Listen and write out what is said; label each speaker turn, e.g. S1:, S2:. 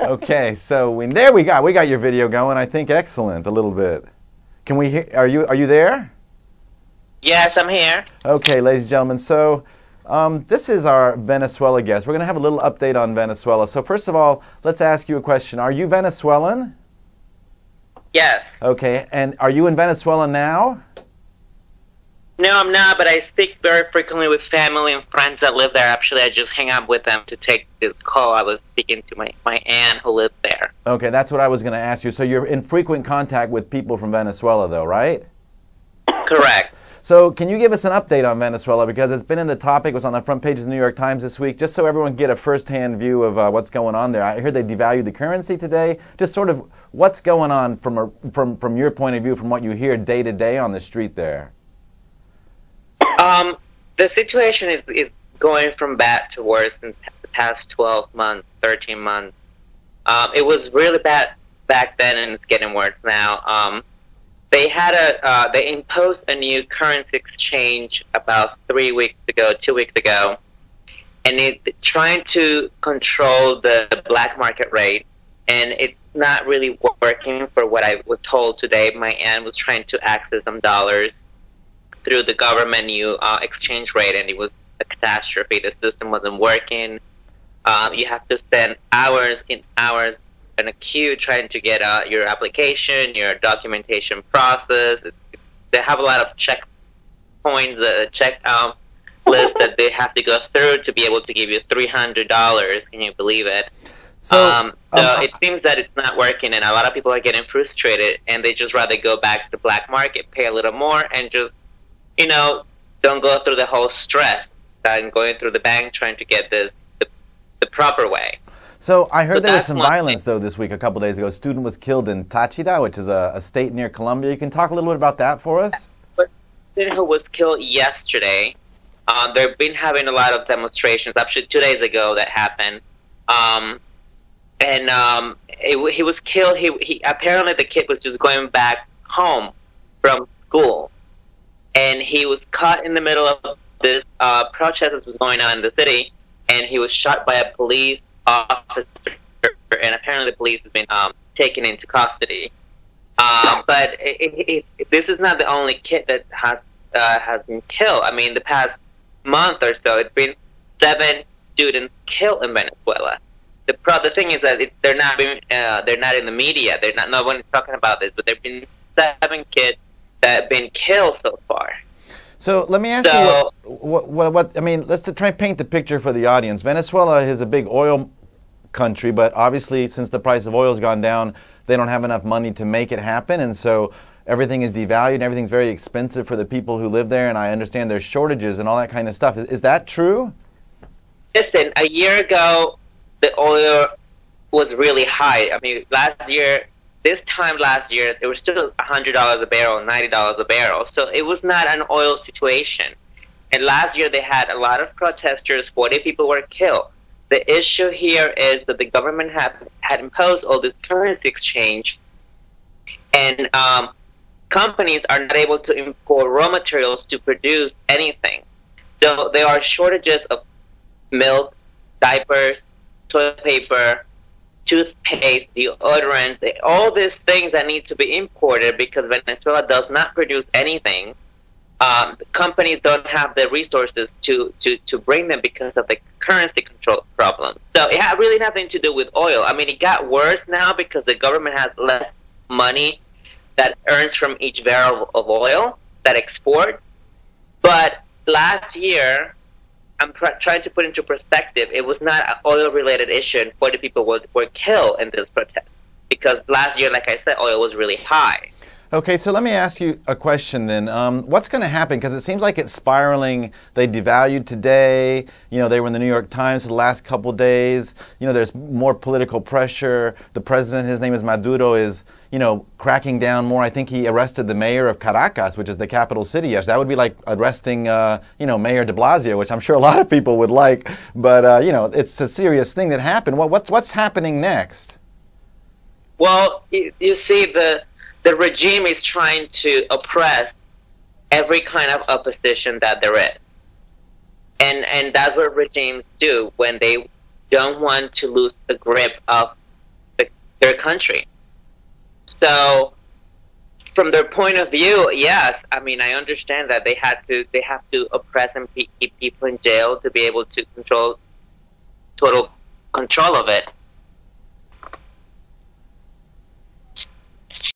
S1: Okay, so there we got your video going. I think excellent. A little bit. Can we hear? Are you there?
S2: Yes, I'm here.
S1: Okay, ladies and gentlemen. So this is our Venezuela guest. We're going to have a little update on Venezuela. So first of all, let's ask you a question. Are you Venezuelan?
S2: Yes.
S1: Okay, and are you in Venezuela now?
S2: No, I'm not, but I speak very frequently with family and friends that live there. Actually, I just hang out with them to take this call. I was speaking to my aunt who lives there.
S1: Okay, that's what I was going to ask you. So you're in frequent contact with people from Venezuela, though, right?
S2: Correct.
S1: So can you give us an update on Venezuela? Because it's been in the topic, it was on the front page of the New York Times this week, just so everyone can get a first-hand view of what's going on there. I heard they devalued the currency today. Just sort of what's going on from your point of view, from what you hear day to day on the street there?
S2: The situation is going from bad to worse in the past 12 months, 13 months. It was really bad back then, and it's getting worse now. They imposed a new currency exchange about 2 weeks ago, and it's trying to control the black market rate, and it's not really working for what I was told today. My aunt was trying to access some dollars through the government new exchange rate, and it was a catastrophe. The system wasn't working. You have to spend hours in a queue trying to get your application, your documentation process. They have a lot of checkpoints, check list that they have to go through to be able to give you $300. Can you believe it? So it seems that it's not working, and a lot of people are getting frustrated, and they just rather go back to the black market, pay a little more, and just don't go through the whole stress and going through the bank trying to get the proper way.
S1: So I heard there was some violence, though, this week, a couple days ago. A student was killed in Táchira, which is a state near Colombia. You can talk a little bit about that for us?
S2: A student who was killed yesterday. They've been having a lot of demonstrations. Actually, 2 days ago that happened. He was killed. He apparently the kid was just going back home from school, and he was caught in the middle of this protest that was going on in the city, and he was shot by a police officer, and apparently the police has been taken into custody. But this is not the only kid that has been killed. I mean, the past month or so, it's been 7 students killed in Venezuela. The thing is that they're not in the media. No one is talking about this, but there've been 7 kids that have been killed so far.
S1: So let me ask you, what I mean, let's try and paint the picture for the audience. Venezuela is a big oil country, but obviously since the price of oil has gone down, they don't have enough money to make it happen, and so everything is devalued and everything's very expensive for the people who live there, and I understand there's shortages and all that kind of stuff. Is that true?
S2: Listen, a year ago, the oil was really high. I mean, this time last year, it was still $100 a barrel, $90 a barrel. So it was not an oil situation. And last year, they had a lot of protesters. 40 people were killed. The issue here is that the government had imposed all this currency exchange, and companies are not able to import raw materials to produce anything. So there are shortages of milk, diapers, toilet paper, toothpaste, deodorants, all these things that need to be imported because Venezuela does not produce anything. Companies don't have the resources to bring them because of the currency control problem. So it had really nothing to do with oil. I mean, it got worse now because the government has less money that earns from each barrel of oil that export. But last year, I'm trying to put into perspective, it was not an oil-related issue, and 40 people were killed in this protest because last year, like I said, oil was really high.
S1: Okay, so let me ask you a question then. What's going to happen? Because it seems like it's spiraling. They devalued today. You know, they were in the New York Times for the last couple days. You know, there's more political pressure. The president, his name is Maduro, is, you know, cracking down more. I think he arrested the mayor of Caracas, which is the capital city. Yes, that would be like arresting, you know, Mayor de Blasio, which I'm sure a lot of people would like. But, you know, it's a serious thing that happened. What's happening next?
S2: Well, you see, the regime is trying to oppress every kind of opposition that there is. And that's what regimes do when they don't want to lose the grip of their country. So, from their point of view, yes, I mean, I understand that they have to oppress and keep people in jail to be able to control total control of it.